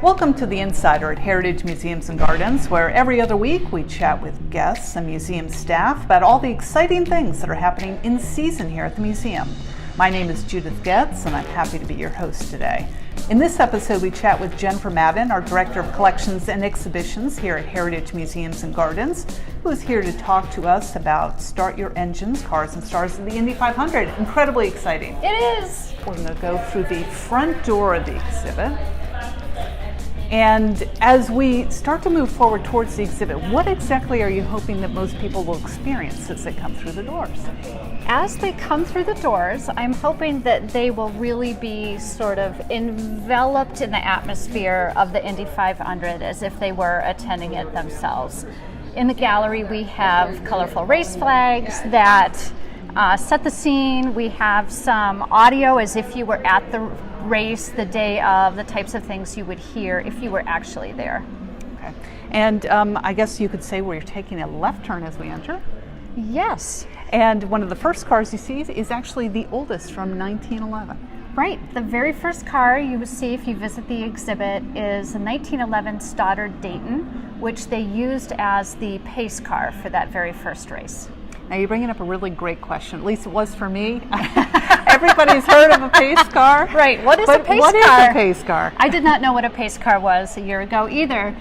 Welcome to The Insider at Heritage Museums and Gardens, where every other week we chat with guests and museum staff about all the exciting things that are happening in season here at the museum. My name is Judith Getz, and I'm happy to be your host today. In this episode, we chat with Jennifer Madden, our Director of Collections and Exhibitions here at Heritage Museums and Gardens, who is here to talk to us about Start Your Engines, Cars and Stars of the Indy 500. Incredibly exciting. It is. We're going to go through the front door of the exhibit. And as we start to move forward towards the exhibit, what exactly are you hoping that most people will experience as they come through the doors? As they come through the doors, I'm hoping that they will really be sort of enveloped in the atmosphere of the Indy 500 as if they were attending it themselves. In the gallery, we have colorful race flags that set the scene. We have some audio as if you were at the race the day of, the types of things you would hear if you were actually there. Okay. And I guess you could say where you're taking a left turn as we enter. Yes. And one of the first cars you see is actually the oldest from 1911. Right. The very first car you will see if you visit the exhibit is a 1911 Stoddard Dayton, which they used as the pace car for that very first race. Now you're bringing up a really great question. At least it was for me. Everybody's heard of a pace car. Right. What is a pace car? What is a pace car? I did not know what a pace car was a year ago either.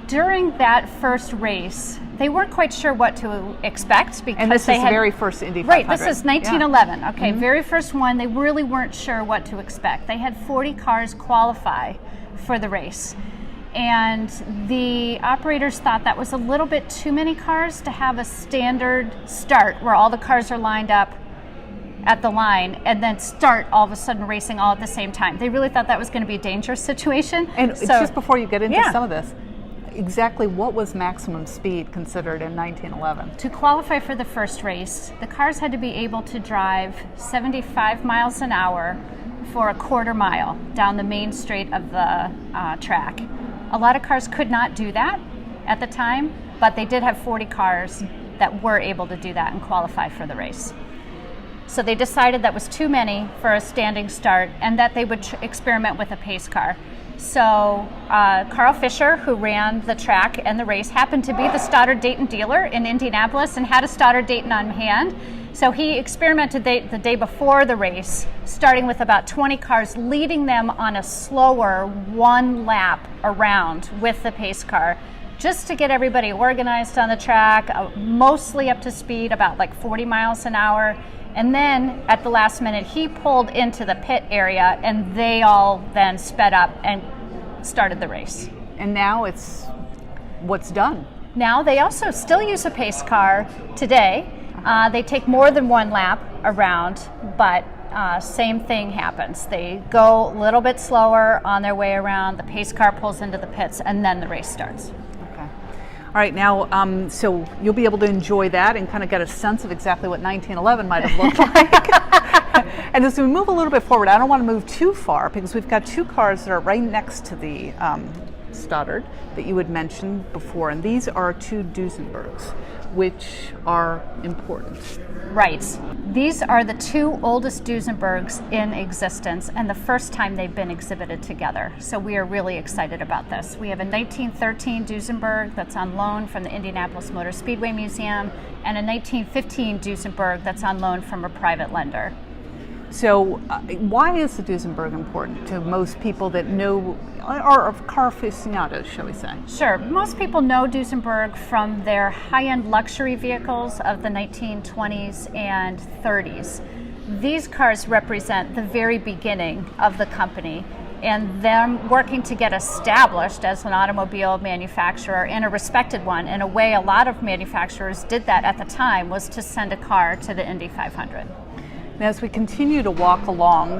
During that first race, they weren't quite sure what to expect because and this is the very first Indy 500. Right, this is 1911. Yeah. Okay, Mm-hmm. Very first one. They really weren't sure what to expect. They had 40 cars qualify for the race. And the operators thought that was a little bit too many cars to have a standard start where all the cars are lined up at the line and then start all of a sudden racing all at the same time. They really thought that was going to be a dangerous situation. And so, just before you get into yeah. some of this, exactly what was maximum speed considered in 1911? To qualify for the first race, the cars had to be able to drive 75 miles an hour for a quarter mile down the main straight of the track. A lot of cars could not do that at the time, but they did have 40 cars that were able to do that and qualify for the race. So they decided that was too many for a standing start and that they would experiment with a pace car. So Carl Fisher, who ran the track and the race, happened to be the Stoddard Dayton dealer in Indianapolis and had a Stoddard Dayton on hand. So he experimented the day before the race, starting with about 20 cars, leading them on a slower one lap around with the pace car, just to get everybody organized on the track, mostly up to speed, about like 40 miles an hour. And then at the last minute, he pulled into the pit area and they all then sped up and started the race. And now it's what's done. Now they also still use a pace car today. They take more than one lap around, but same thing happens. They go a little bit slower on their way around, the pace car pulls into the pits, and then the race starts. Okay. All right, now, so you'll be able to enjoy that and kind of get a sense of exactly what 1911 might have looked like. And as we move a little bit forward, I don't want to move too far because we've got two cars that are right next to the Stoddard that you had mentioned before, and these are two Duesenbergs, which are important. Right. These are the two oldest Duesenbergs in existence and the first time they've been exhibited together. So we are really excited about this. We have a 1913 Duesenberg that's on loan from the Indianapolis Motor Speedway Museum and a 1915 Duesenberg that's on loan from a private lender. So why is the Duesenberg important to most people that know, or car aficionados, shall we say? Sure. Most people know Duesenberg from their high-end luxury vehicles of the 1920s and 30s. These cars represent the very beginning of the company and them working to get established as an automobile manufacturer and a respected one. In a way, a lot of manufacturers did that at the time, was to send a car to the Indy 500. Now, as we continue to walk along,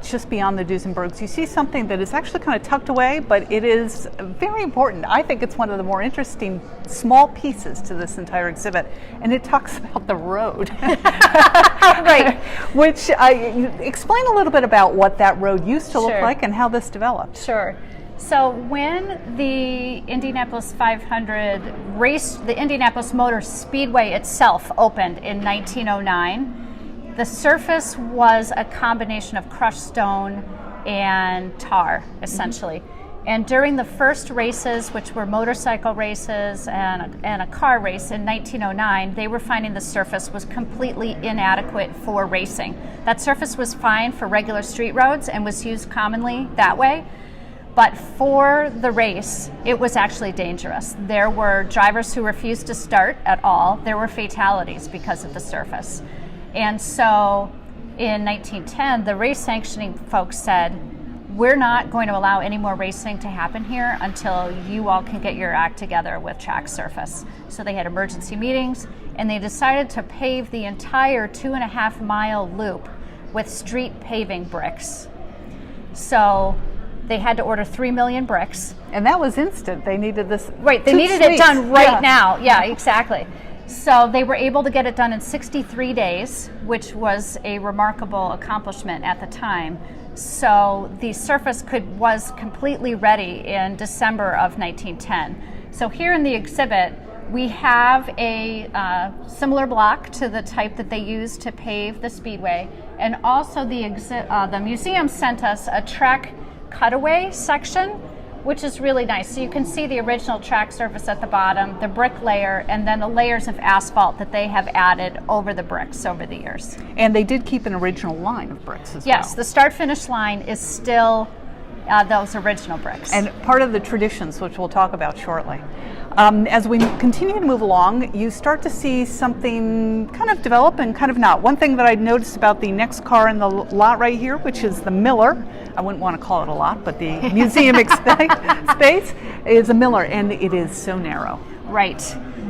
just beyond the Duesenbergs, you see something that is actually kind of tucked away, but it is very important. I think it's one of the more interesting small pieces to this entire exhibit, and it talks about the road. Right. Which, explain a little bit about what that road used to look like and how this developed. Sure. So when the Indianapolis 500 race, the Indianapolis Motor Speedway itself opened in 1909, the surface was a combination of crushed stone and tar, essentially. And during the first races, which were motorcycle races and a car race in 1909, they were finding the surface was completely inadequate for racing. That surface was fine for regular street roads and was used commonly that way. But for the race, it was actually dangerous. There were drivers who refused to start at all. There were fatalities because of the surface. And so in 1910, the race sanctioning folks said, we're not going to allow any more racing to happen here until you all can get your act together with track surface. So they had emergency meetings, and they decided to pave the entire 2.5-mile loop with street paving bricks. So they had to order 3 million bricks. And that was instant. They needed this. Right, they needed it done right now. Yeah, exactly. So they were able to get it done in 63 days, which was a remarkable accomplishment at the time. So the surface was completely ready in December of 1910. So here in the exhibit, we have a similar block to the type that they used to pave the speedway, and also the museum sent us a track cutaway section, which is really nice. So you can see the original track surface at the bottom, the brick layer, and then the layers of asphalt that they have added over the bricks over the years. And they did keep an original line of bricks as well. Yes, the start-finish line is still those original bricks. And part of the traditions, which we'll talk about shortly. As we continue to move along, you start to see something kind of develop and kind of not. One thing that I noticed about the next car in the lot right here, which is the Miller, I wouldn't want to call it a lot, but the museum space is a Miller, and it is so narrow. Right.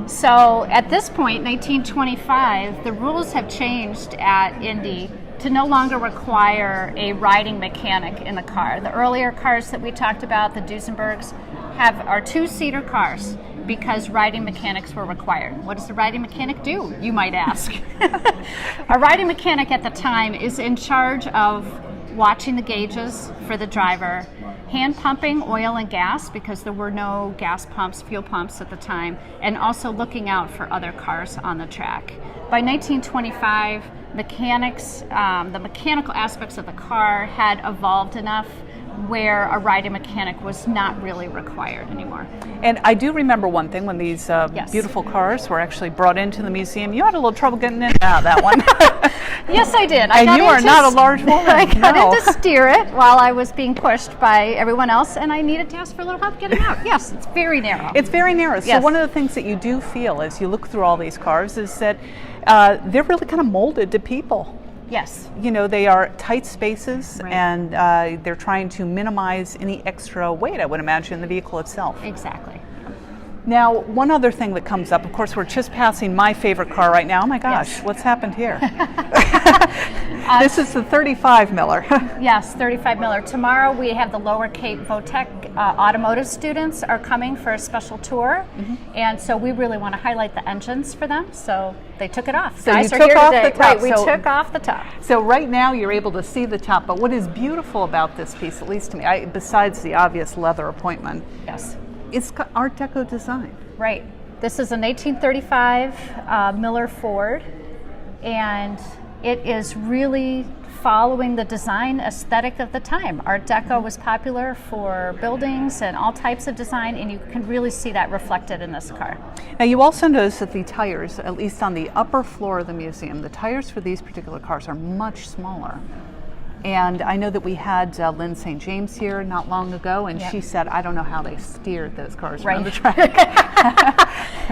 So at this point, 1925, the rules have changed at Indy to no longer require a riding mechanic in the car. The earlier cars that we talked about, the Duesenbergs, are 2-seater cars because riding mechanics were required. What does the riding mechanic do, you might ask? A riding mechanic at the time is in charge of watching the gauges for the driver, hand pumping oil and gas because there were no gas pumps, fuel pumps at the time, and also looking out for other cars on the track. By 1925, mechanics, the mechanical aspects of the car had evolved enough where a riding mechanic was not really required anymore. And I do remember one thing when these beautiful cars were actually brought into the museum. You had a little trouble getting in and out of that one. Yes, I did. And you are not a large woman. I got in to steer it while I was being pushed by everyone else, and I needed to ask for a little help getting out. Yes, it's very narrow. It's very narrow. So yes. One of the things that you do feel as you look through all these cars is that they're really kind of molded to people. Yes. You know, they are tight spaces, right. And they're trying to minimize any extra weight, I would imagine, in the vehicle itself. Exactly. Now, one other thing that comes up, of course, we're just passing my favorite car right now. Oh my gosh, yes. What's happened here? This is the 35 Miller. Yes, 35 Miller. Tomorrow we have the Lower Cape Votech automotive students are coming for a special tour, and so we really want to highlight the engines for them. So they took it off. So Guys you are took here off today. the top. Right, we took off the top. So right now you're able to see the top, but what is beautiful about this piece, at least to me, besides the obvious leather appointment, yes, it's Art Deco design. Right. This is an 1835 Miller Ford, and it is really following the design aesthetic of the time. Art Deco was popular for buildings and all types of design, and you can really see that reflected in this car. Now you also notice that the tires, at least on the upper floor of the museum, the tires for these particular cars are much smaller. And I know that we had Lynn St. James here not long ago, and yep. She said, I don't know how they steered those cars right. around the track.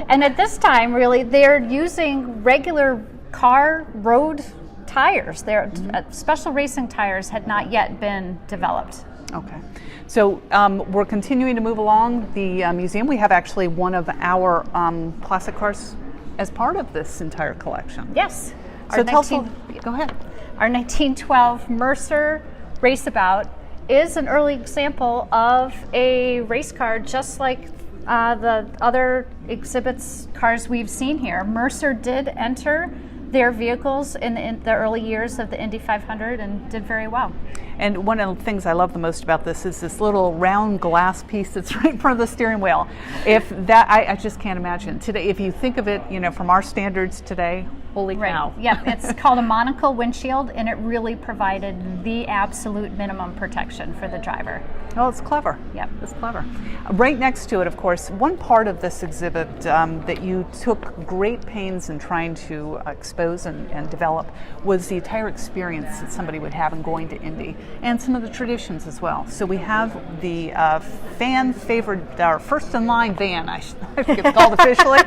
And at this time, really, they're using regular car road tires. Special racing tires had not yet been developed. Okay. So we're continuing to move along the museum. We have actually one of our classic cars as part of this entire collection. Yes. So go ahead. Our 1912 Mercer Raceabout is an early example of a race car, just like the other exhibits cars we've seen here. Mercer did enter their vehicles in the early years of the Indy 500 and did very well. And one of the things I love the most about this is this little round glass piece that's right in front of the steering wheel. If that, I just can't imagine today. If you think of it, you know, from our standards today, Holy cow. Right. Yep, it's called a monocle windshield, and it really provided the absolute minimum protection for the driver. Oh, it's clever. Yep. It's clever. Right next to it, of course, one part of this exhibit that you took great pains in trying to expose and develop was the entire experience that somebody would have in going to Indy, and some of the traditions as well. So we have the fan favorite, our first in line van, I think it's called officially,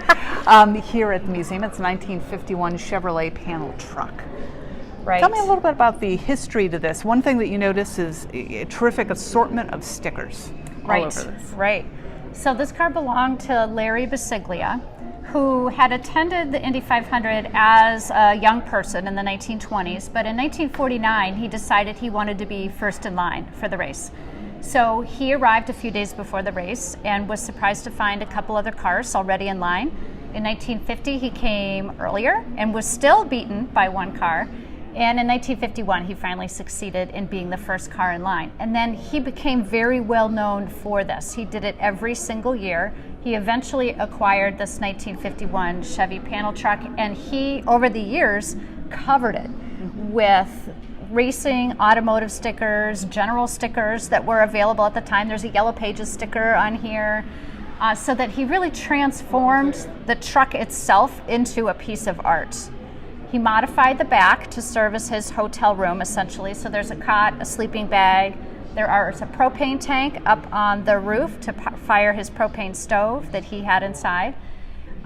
here at the museum. It's a 1951 Chevrolet panel truck. Right. Tell me a little bit about the history to this. One thing that you notice is a terrific assortment of stickers all over this. Right. So this car belonged to Larry Basiglia, who had attended the Indy 500 as a young person in the 1920s, but in 1949 he decided he wanted to be first in line for the race. So he arrived a few days before the race and was surprised to find a couple other cars already in line. In 1950 he came earlier and was still beaten by one car. And in 1951, he finally succeeded in being the first car in line. And then he became very well known for this. He did it every single year. He eventually acquired this 1951 Chevy panel truck, and he, over the years, covered it with racing, automotive stickers, general stickers that were available at the time. There's a Yellow Pages sticker on here. So that he really transformed the truck itself into a piece of art. He modified the back to serve as his hotel room, essentially. So there's a cot, a sleeping bag. There's a propane tank up on the roof to fire his propane stove that he had inside.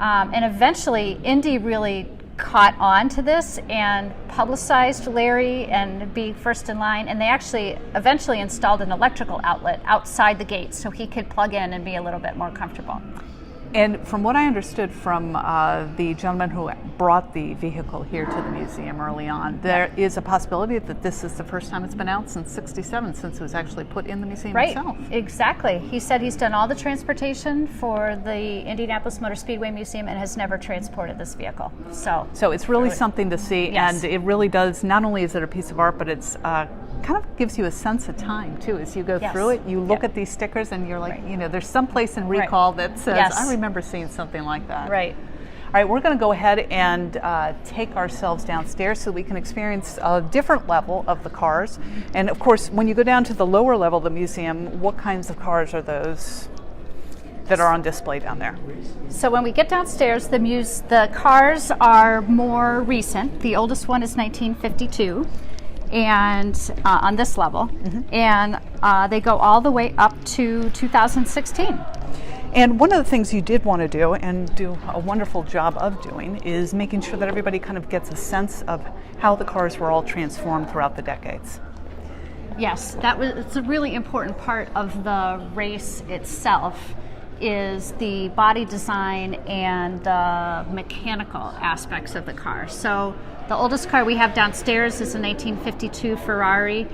And eventually, Indy really caught on to this and publicized Larry and being first in line. And they actually eventually installed an electrical outlet outside the gate so he could plug in and be a little bit more comfortable. And from what I understood from the gentleman who brought the vehicle here to the museum early on, there is a possibility that this is the first time it's been out since '67, since it was actually put in the museum itself. Right, exactly. He said he's done all the transportation for the Indianapolis Motor Speedway Museum and has never transported this vehicle. So it's really something to see, yes. And it really does, not only is it a piece of art, but it's kind of gives you a sense of time too. As you go Yes. through it, you look at these stickers and you're like, there's some place in recall that says, Yes. I remember seeing something like that. Right. All right, we're going to go ahead and take ourselves downstairs so we can experience a different level of the cars. And of course, when you go down to the lower level of the museum, what kinds of cars are those that are on display down there? So when we get downstairs, the cars are more recent. The oldest one is 1952. And on this level, and they go all the way up to 2016. And one of the things you did want to do, and do a wonderful job of doing, is making sure that everybody kind of gets a sense of how the cars were all transformed throughout the decades. Yes, it's a really important part of the race itself, is the body design and the mechanical aspects of the car. So the oldest car we have downstairs is a 1952 Ferrari.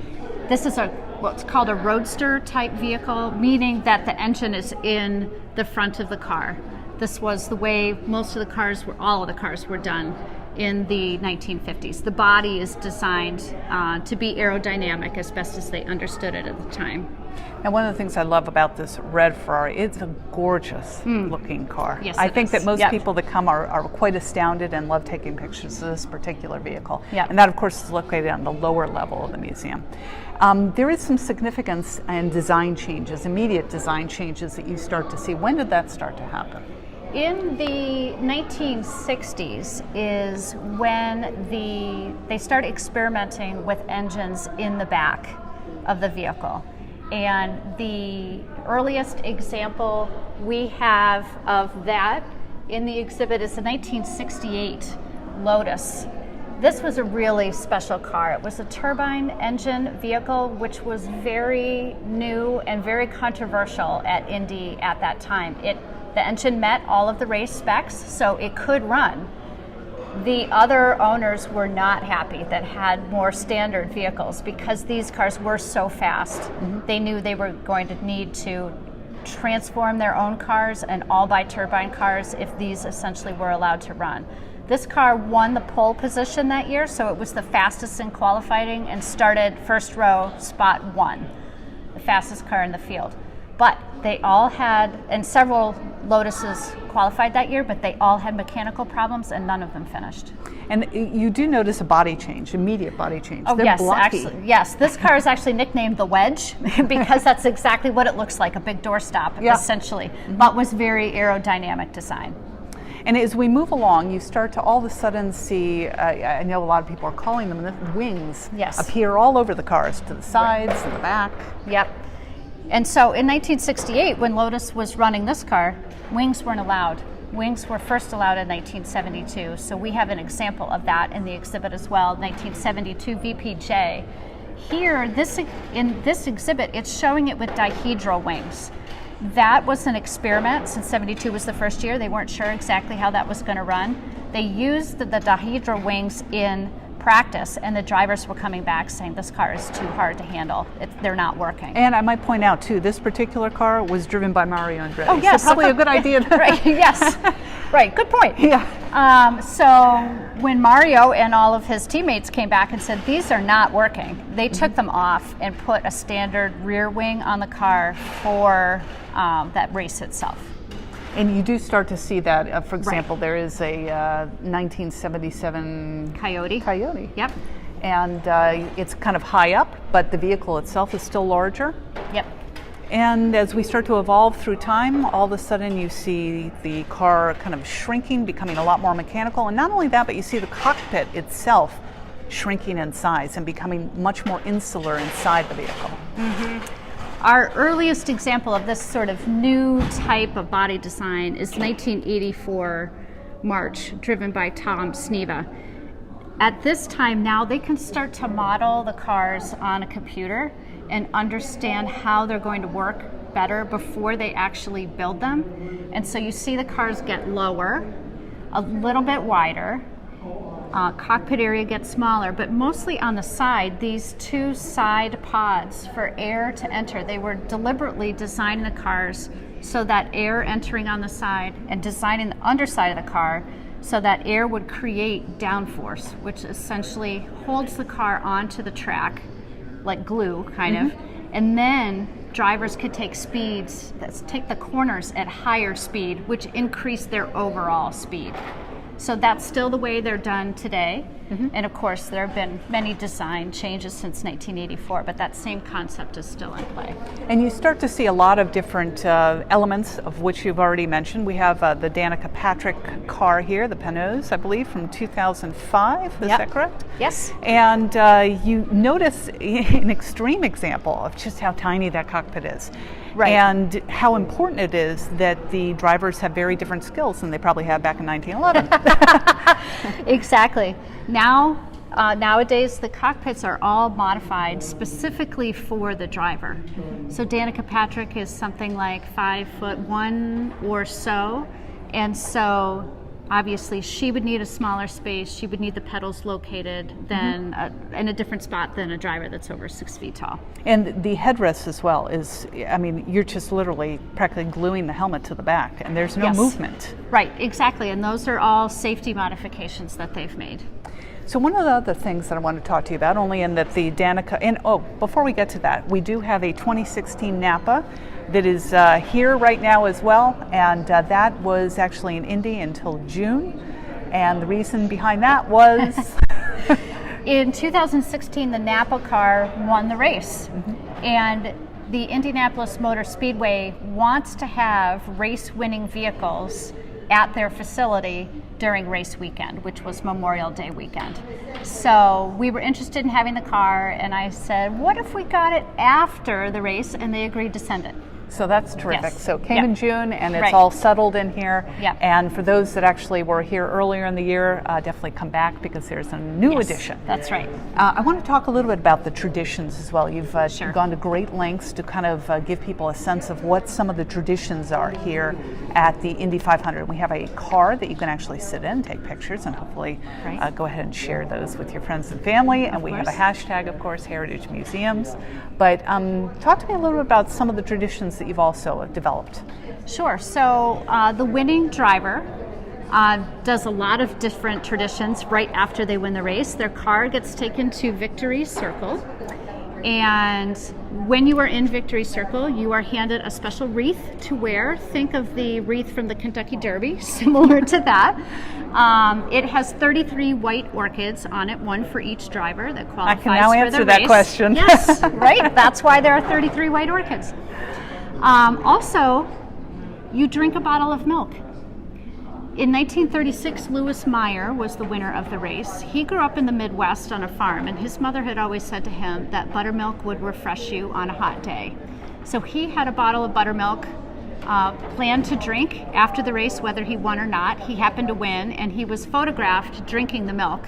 This is what's called a roadster type vehicle, meaning that the engine is in the front of the car. This was the way most of the cars all of the cars were done in the 1950s. The body is designed to be aerodynamic as best as they understood it at the time. And one of the things I love about this red Ferrari, it's a gorgeous looking car. Yes, I think that most Yep. people that come are quite astounded and love taking pictures of this particular vehicle. Yep. And that, of course, is located on the lower level of the museum. There is some significance and design changes, immediate design changes that you start to see. When did that start to happen? In the 1960s is when they start experimenting with engines in the back of the vehicle. And the earliest example we have of that in the exhibit is the 1968 Lotus. This was a really special car. It was a turbine engine vehicle, which was very new and very controversial at Indy at that time. The engine met all of the race specs, so it could run. The other owners were not happy that had more standard vehicles because these cars were so fast. They knew they were going to need to transform their own cars and all buy turbine cars if these essentially were allowed to run. This car won the pole position that year, so it was the fastest in qualifying and started first row, spot 1, the fastest car in the field. But they all had, and several Lotuses qualified that year, but they all had mechanical problems and none of them finished. And you do notice a body change, immediate body change. Oh, They're yes, blocky. actually, yes. This car is actually nicknamed the Wedge because that's exactly what it looks like, a big doorstop, essentially, but was very aerodynamic design. And as we move along, you start to all of a sudden see, I know a lot of people are calling them the wings, appear all over the cars, to the sides and the back. Yep. And so in 1968, when Lotus was running this car, wings weren't allowed. Wings were first allowed in 1972, so we have an example of that in the exhibit as well, 1972 VPJ. Here, in this exhibit, it's showing it with dihedral wings. That was an experiment. Since 72 was the first year, they weren't sure exactly how that was going to run. They used the dihedral wings in practice, and the drivers were coming back saying this car is too hard to handle. They're not working. And I might point out too, this particular car was driven by Mario Andretti. Oh yes, so probably a good idea. Right. Yes. Right. Good point. Yeah. So when Mario and all of his teammates came back and said these are not working, they took them off and put a standard rear wing on the car for that race itself. And you do start to see that, for example, there is a 1977 Coyote. Yep. And it's kind of high up, but the vehicle itself is still larger. Yep. And as we start to evolve through time, all of a sudden you see the car kind of shrinking, becoming a lot more mechanical. And not only that, but you see the cockpit itself shrinking in size and becoming much more insular inside the vehicle. Mm-hmm. Our earliest example of this sort of new type of body design is 1984 March, driven by Tom Sneva. At this time now, they can start to model the cars on a computer and understand how they're going to work better before they actually build them. And so you see the cars get lower, a little bit wider, cockpit area gets smaller, but mostly on the side, these two side pods for air to enter. They were deliberately designing the cars so that air entering on the side and designing the underside of the car so that air would create downforce, which essentially holds the car onto the track like glue, kind of. And then drivers could take speeds, take the corners at higher speed, which increase their overall speed. So that's still the way they're done today. And of course, there have been many design changes since 1984, but that same concept is still in play. And you start to see a lot of different elements of which you've already mentioned. We have the Danica Patrick car here, the Panose, I believe, from 2005. Is that correct? Yes. And you notice an extreme example of just how tiny that cockpit is. Right. And how important it is that the drivers have very different skills than they probably had back in 1911. Exactly. Nowadays, the cockpits are all modified specifically for the driver. So Danica Patrick is something like 5'1" or so, and so obviously she would need a smaller space. She would need the pedals located in a different spot than a driver that's over 6 feet tall. And the headrest as well is, I mean, you're just literally practically gluing the helmet to the back, and there's no movement. Right, exactly, and those are all safety modifications that they've made. So one of the other things that I want to talk to you about, only in that the Danica, and before we get to that, we do have a 2016 Napa that is here right now as well, and that was actually in Indy until June, and the reason behind that was... In 2016, the Napa car won the race, and the Indianapolis Motor Speedway wants to have race-winning vehicles at their facility during race weekend, which was Memorial Day weekend. So we were interested in having the car, and I said, what if we got it after the race? And they agreed to send it. So that's terrific. Yes. So it came in June, and it's all settled in here. Yep. And for those that actually were here earlier in the year, definitely come back because there's a new edition. That's right. I want to talk a little bit about the traditions as well. You've gone to great lengths to kind of give people a sense of what some of the traditions are here at the Indy 500. We have a car that you can actually sit in, take pictures, and hopefully go ahead and share those with your friends and family. And we have a hashtag, of course, Heritage Museums. But talk to me a little bit about some of the traditions that you've also developed. Sure. So the winning driver does a lot of different traditions right after they win the race. Their car gets taken to Victory Circle, And when you are in Victory Circle, you are handed a special wreath to wear. Think of the wreath from the Kentucky Derby, similar to that. It has 33 white orchids on it, one for each driver that qualifies for the race. I can now answer that question. Yes, right? That's why there are 33 white orchids. Also, you drink a bottle of milk. In 1936, Lewis Meyer was the winner of the race. He grew up in the Midwest on a farm, and his mother had always said to him that buttermilk would refresh you on a hot day. So he had a bottle of buttermilk planned to drink after the race, whether he won or not. He happened to win, and he was photographed drinking the milk.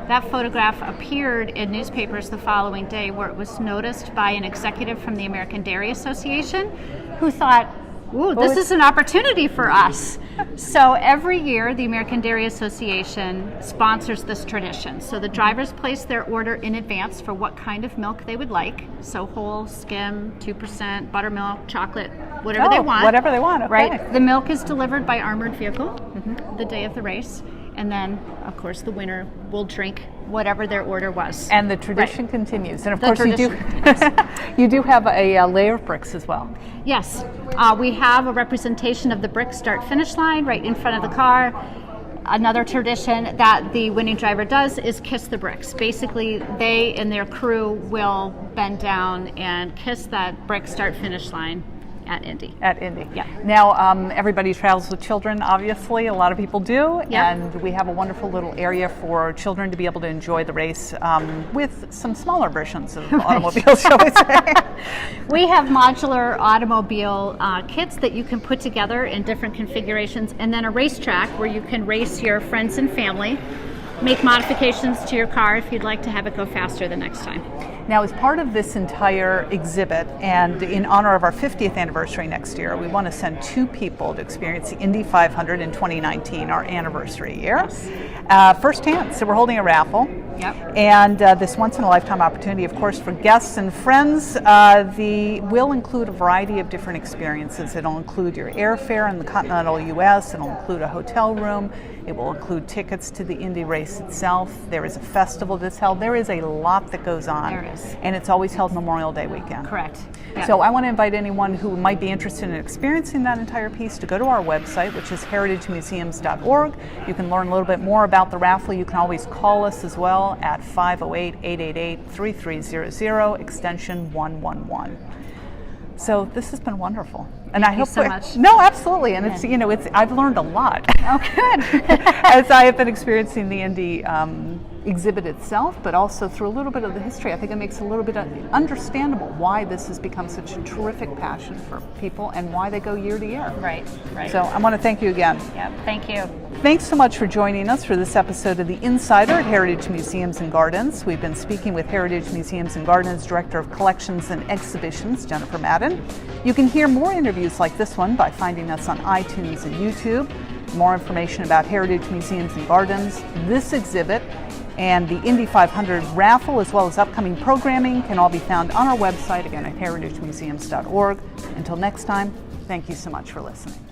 That photograph appeared in newspapers the following day, where it was noticed by an executive from the American Dairy Association who thought, ooh, this is an opportunity for us. So every year, the American Dairy Association sponsors this tradition. So the drivers place their order in advance for what kind of milk they would like. So whole, skim, 2%, buttermilk, chocolate, whatever they want. Whatever they want, okay. Right? The milk is delivered by armored vehicle the day of the race. And then, of course, the winner will drink whatever their order was. And the tradition continues. And of course, you do have a layer of bricks as well. Yes. We have a representation of the brick start-finish line right in front of the car. Another tradition that the winning driver does is kiss the bricks. Basically, they and their crew will bend down and kiss that brick start-finish line at Indy. At Indy. Yeah. Now, everybody travels with children, obviously. A lot of people do. Yep. And we have a wonderful little area for children to be able to enjoy the race with some smaller versions of automobiles, shall we say. We have modular automobile kits that you can put together in different configurations, and then a racetrack where you can race your friends and family, make modifications to your car if you'd like to have it go faster the next time. Now, as part of this entire exhibit, and in honor of our 50th anniversary next year, we want to send 2 people to experience the Indy 500 in 2019, our anniversary year, firsthand. So we're holding a raffle. Yep. And this once-in-a-lifetime opportunity, of course, for guests and friends, will include a variety of different experiences. It'll include your airfare in the continental U.S. It'll include a hotel room. It will include tickets to the Indy race itself. There is a festival that's held. There is a lot that goes on. There is. And it's always held Memorial Day weekend. Correct. Yep. So I want to invite anyone who might be interested in experiencing that entire piece to go to our website, which is heritagemuseums.org. You can learn a little bit more about the raffle. You can always call us as well at 508-888-3300, extension 111. So this has been wonderful. And Thank you so much. No, absolutely. And it's I've learned a lot. Oh, good. As I have been experiencing the Indy exhibit itself, but also through a little bit of the history. I think it makes it a little bit understandable why this has become such a terrific passion for people and why they go year to year. Right. So I want to thank you again. Yeah, thank you. Thanks so much for joining us for this episode of The Insider at Heritage Museums and Gardens. We've been speaking with Heritage Museums and Gardens Director of Collections and Exhibitions, Jennifer Madden. You can hear more interviews like this one by finding us on iTunes and YouTube. More information about Heritage Museums and Gardens, this exhibit, and the Indy 500 raffle, as well as upcoming programming, can all be found on our website, again at heritagemuseums.org. Until next time, thank you so much for listening.